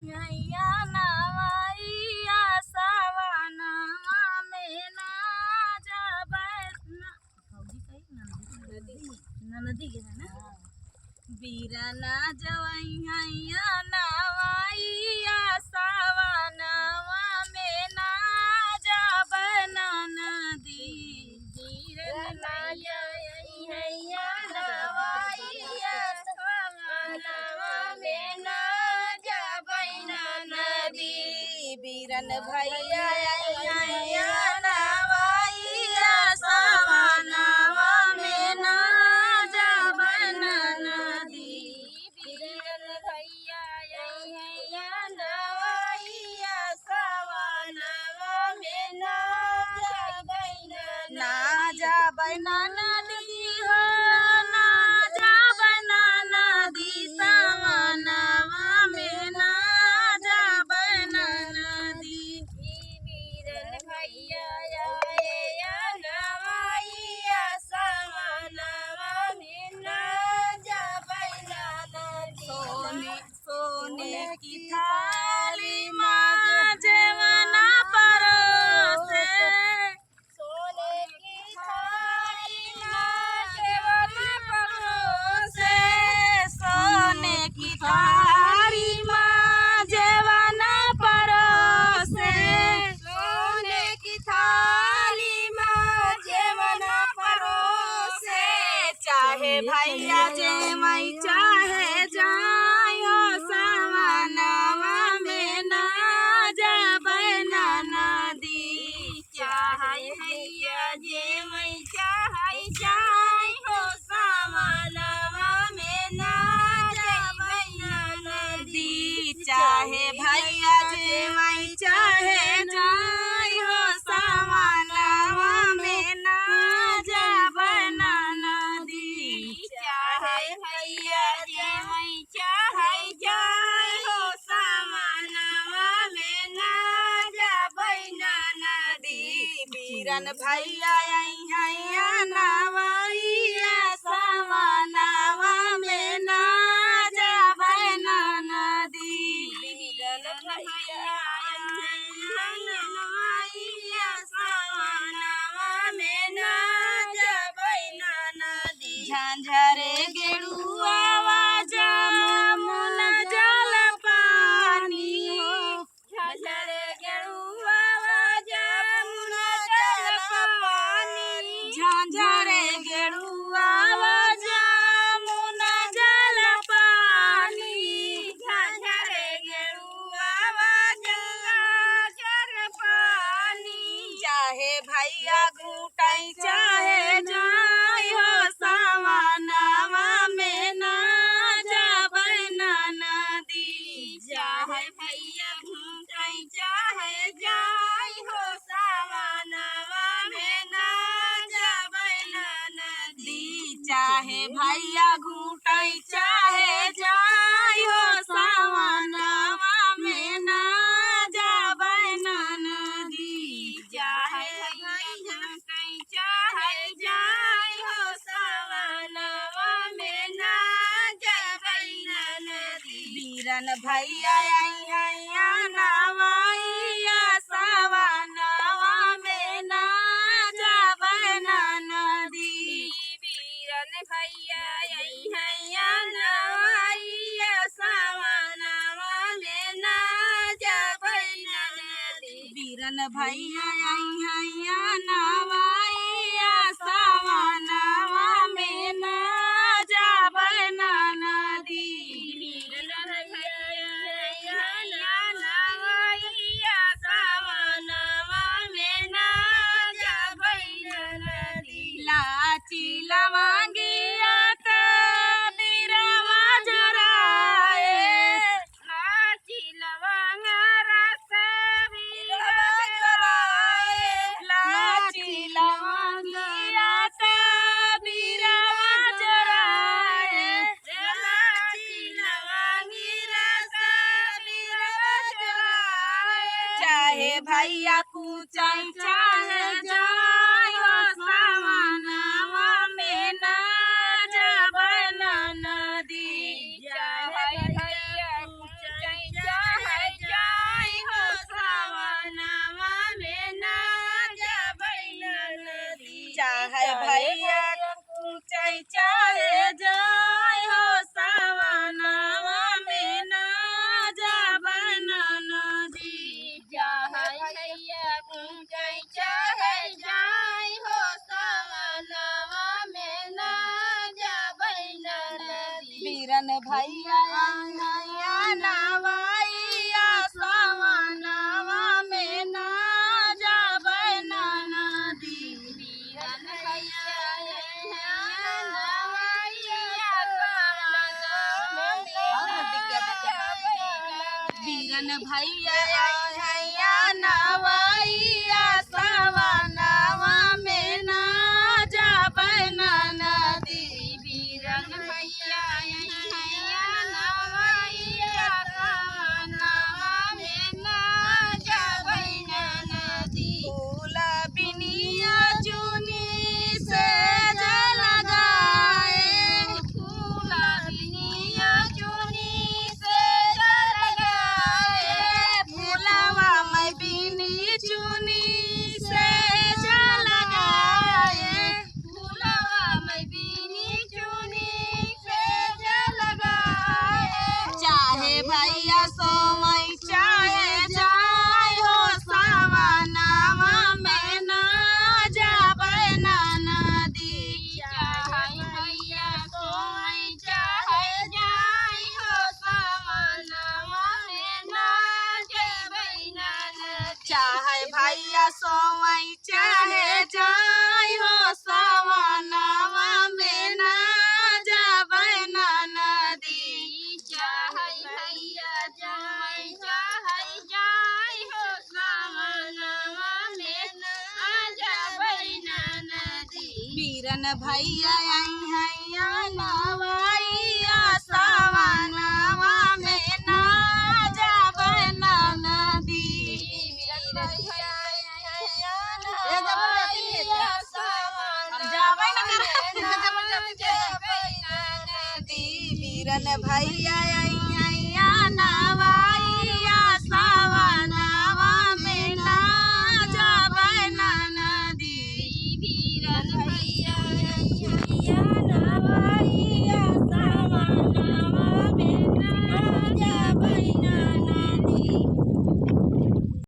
हैया नवैया सवनवा में ना नदी के है ना बीरना जवई हैया नवैया सवनवा में ना जब नदी बीरना जवई हैया नवैया सवनवा में ना बीरन भैया हैया नवैया सवनवा में ना जब नदी बीरन भैया हैया नवैया सवनवा में ना जब नदी हो ना जब नदी सवनवा में ना जब नदी बीरन भैया हैया नवैया सवनवा में ना जब नदी सोने की थाली माँ जेवना परोसे सोने की थाली माँ जेवना परोसे सोने की थाली माँ जेवना परोसे सोने की थाली माँ जेवना परोसे चाहे भैया जेवई चाहे जायो सवनवा में ना जब नदी चाहे भैया जेवई चाहे जायो सवनवा में ना जब नदी चाहे भैया जेवई चाहे जायो सवनवा में ना जब नदी चाहे भैया जेवई चाहे जायो सवनवा में ना जब नदी बीरन भैया हैया नवैया सवनवा में ना जब नदी बीरन भैया हैया नवैया सवनवा में ना जब नदी झंझरे गेरुआ जमुना जल पानी झंझरे गेरुआ जमुना जल पानी झंझरे गेरुआ जमुना जल पानी झंझरे गेरुआ जल पानी चाहे भैया घूटाई चाहे जायो सवनवा में ना जब नदी चाहे भैया घूटाई चाहे जायो सवनवा में ना जब नदी चाहे भैया घूटाई चाहे जायो सवनवा में ना जब नदी चाहे भैया चाहे जायो सवनवा में ना जब नदी बीरन भैया हैया नवैया सवनवा में ना जब नदी बीरन भैया हैया नवैया सवनवा में ना जब नदी बीरन भैया हैया नवैया सवनवा में ना जब नदी बीरन भैया हैया नवैया सवनवा में ना जब नदी लाची लवंगिया का बीरवा जराए लाची लवंगा रस बीरवा जराए लाची लवंगिया का बीरवा जराए लाची लवंगी रस बीरवा जराए चाहे भैया कुचाई चाहे जायो सवनवा में ना जब नदी चाहे भैया कुचाई चाहे बीरन भैया हैया नवैया सवनवा में ना जाबै ना नदी बीरन भैया हैया नवैया सवनवा में ना जाबै ना नदी फूल बिनिया चुनी से जल लगाए फूल बिनिया चुनी से जल लगाए फूलवा में बिनी चुनी से जल लगाए फूलवा में बिनी चुनी से जल लगाए चाहे भैया सोमई चाहे जाय हो सवनवा में ना जाबै ना नदी चाहे भैया सोमई चाहे जाय हो सवनवा में ना जाबै ना नदी चाहे भैया सोमई चाहे जाय हो सवनवा में ना जाबै ना नदी चाहे भैया जाय चाहे जाय हो सवनवा में ना जाबै ना नदी बीरन भैया हैया नवैया सवनवा में ना जाबै ना नदी बीरन भैया हैया नवैया सवनवा में ना जाबै ना नदी बीरन भैया